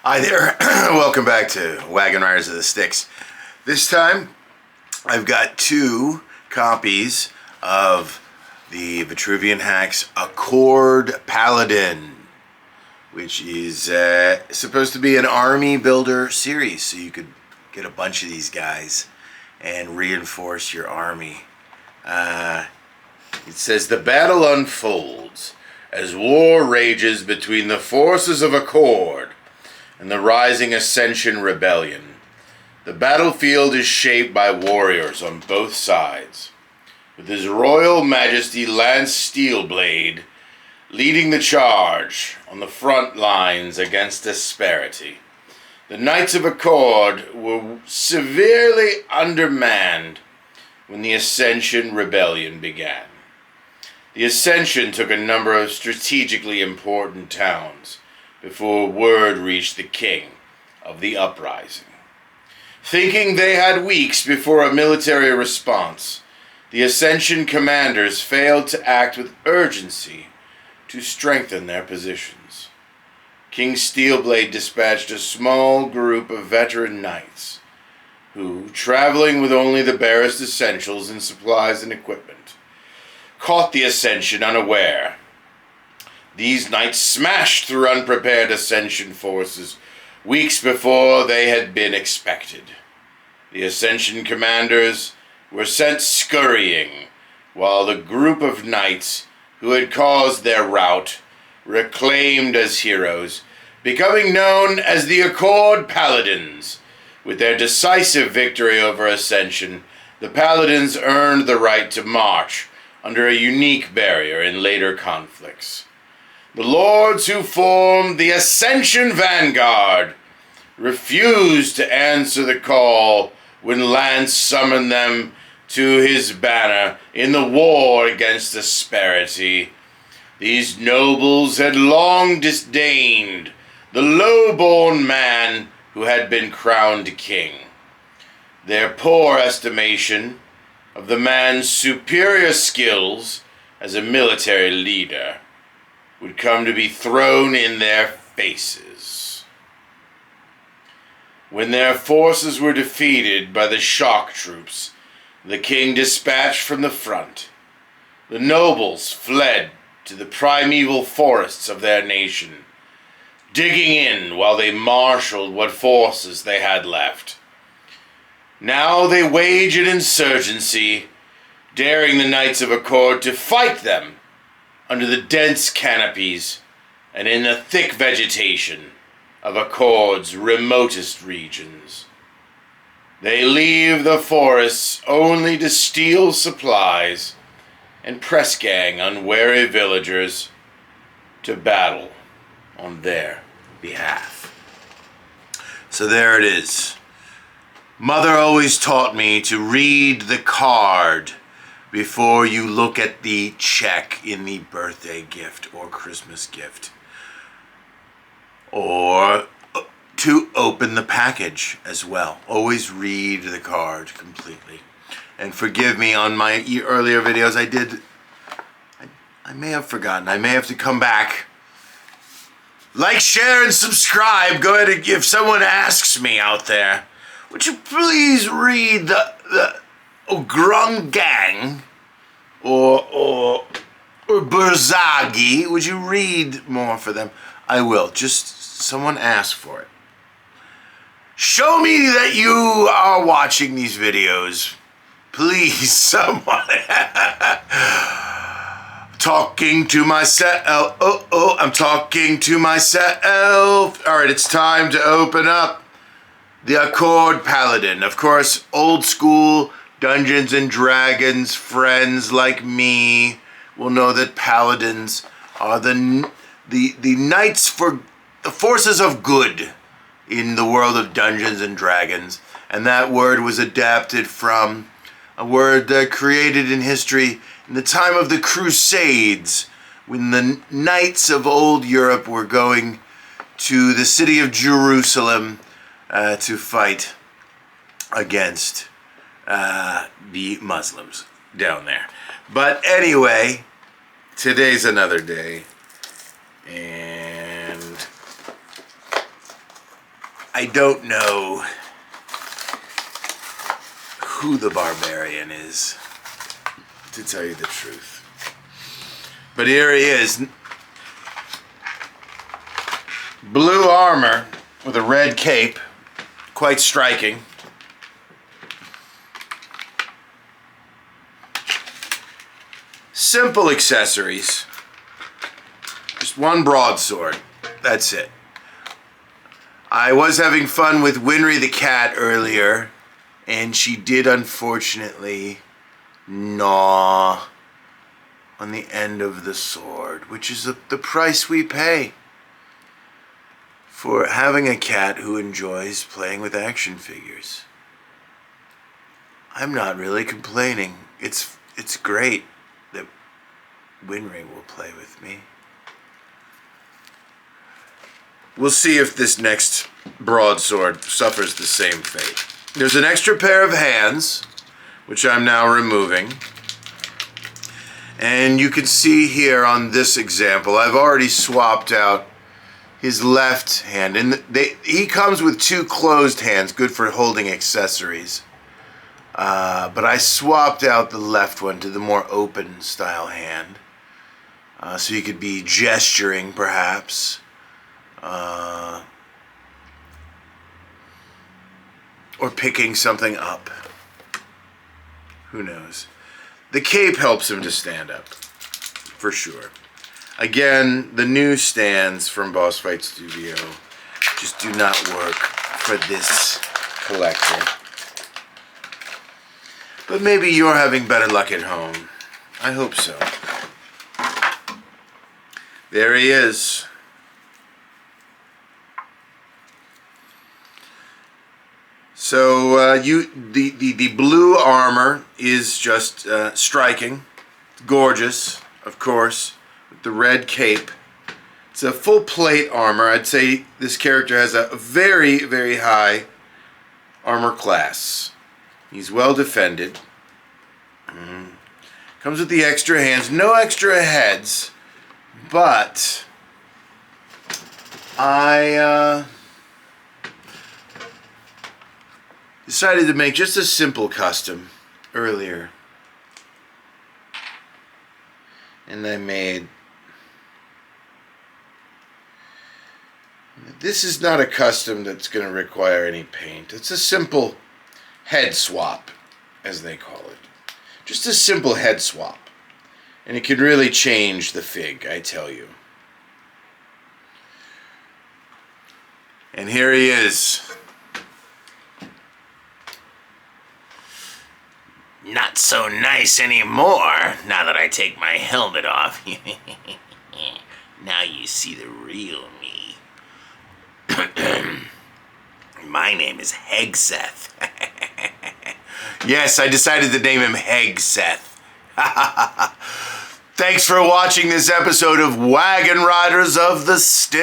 Hi there, welcome back to Wagon Riders of the Sticks. This time, I've got two copies of the Vitruvian Hacks Accord Paladin, which is supposed to be an army builder series, so you could get a bunch of these guys and reinforce your army. It says, the battle unfolds as war rages between the forces of Accord and the rising Ascension Rebellion. The battlefield is shaped by warriors on both sides, with His Royal Majesty Lance Steelblade leading the charge on the front lines against disparity. The Knights of Accord were severely undermanned when the Ascension Rebellion began. The Ascension took a number of strategically important towns before word reached the king of the uprising. Thinking they had weeks before a military response, the Ascension commanders failed to act with urgency to strengthen their positions. King Steelblade dispatched a small group of veteran knights who, traveling with only the barest essentials and supplies and equipment, caught the Ascension unaware. These knights smashed through unprepared Ascension forces weeks before they had been expected. The Ascension commanders were sent scurrying, while the group of knights who had caused their rout, reclaimed as heroes, becoming known as the Accord Paladins. With their decisive victory over Ascension, the Paladins earned the right to march under a unique barrier in later conflicts. The lords who formed the Ascension Vanguard refused to answer the call when Lance summoned them to his banner in the war against disparity. These nobles had long disdained the low-born man who had been crowned king. Their poor estimation of the man's superior skills as a military leader would come to be thrown in their faces. When their forces were defeated by the shock troops the king dispatched from the front, the nobles fled to the primeval forests of their nation, digging in while they marshaled what forces they had left. Now they wage an insurgency, daring the Knights of Accord to fight them under the dense canopies and in the thick vegetation of Accord's remotest regions. They leave the forests only to steal supplies and press gang unwary villagers to battle on their behalf. So there it is. Mother always taught me to read the card before you look at the check in the birthday gift or Christmas gift, or to open the package as well. Always read the card completely. And forgive me, on my earlier videos I may have forgotten. I may have to come back. Like, share, and subscribe. Go ahead and, if someone asks me out there, would you please read the Grung Gang or Burzagi? Would you read more for them? I will. Just someone ask for it. Show me that you are watching these videos. Please, someone. Talking to myself. I'm talking to myself. All right, it's time to open up the Accord Paladin. Of course, old school Dungeons and Dragons friends like me will know that Paladins are the knights for the forces of good in the world of Dungeons and Dragons. And that word was adapted from a word created in history in the time of the Crusades, when the knights of old Europe were going to the city of Jerusalem to fight against the Muslims down there. But anyway, today's another day, and I don't know who the barbarian is, to tell you the truth. But here he is. Blue armor with a red cape. Quite striking. Simple accessories. Just one broadsword. That's it. I was having fun with Winry the cat earlier, and she did unfortunately gnaw on the end of the sword, which is the price we pay for having a cat who enjoys playing with action figures. I'm not really complaining. It's great that Winry will play with me. We'll see if this next broadsword suffers the same fate. There's an extra pair of hands, which I'm now removing. And you can see here on this example, I've already swapped out his left hand. And he comes with two closed hands, good for holding accessories. But I swapped out the left one to the more open style hand. So you could be gesturing, perhaps. Or picking something up. Who knows? The cape helps him to stand up, for sure. Again, the new stands from Boss Fight Studio just do not work for this collector. But maybe you're having better luck at home. I hope so. There he is. So the blue armor is just striking, gorgeous, of course, with the red cape. It's a full plate armor. I'd say this character has a very, very high armor class. He's well defended. Comes with the extra hands, no extra heads, but I decided to make just a simple custom earlier. And I made... This is not a custom that's going to require any paint. It's a simple head swap, as they call it. Just a simple head swap. And it can really change the fig, I tell you. And here he is. Not so nice anymore, now that I take my helmet off. Now you see the real me. My name is Hegseth. Yes, I decided to name him Hegseth. Thanks for watching this episode of Wagon Riders of the Styx.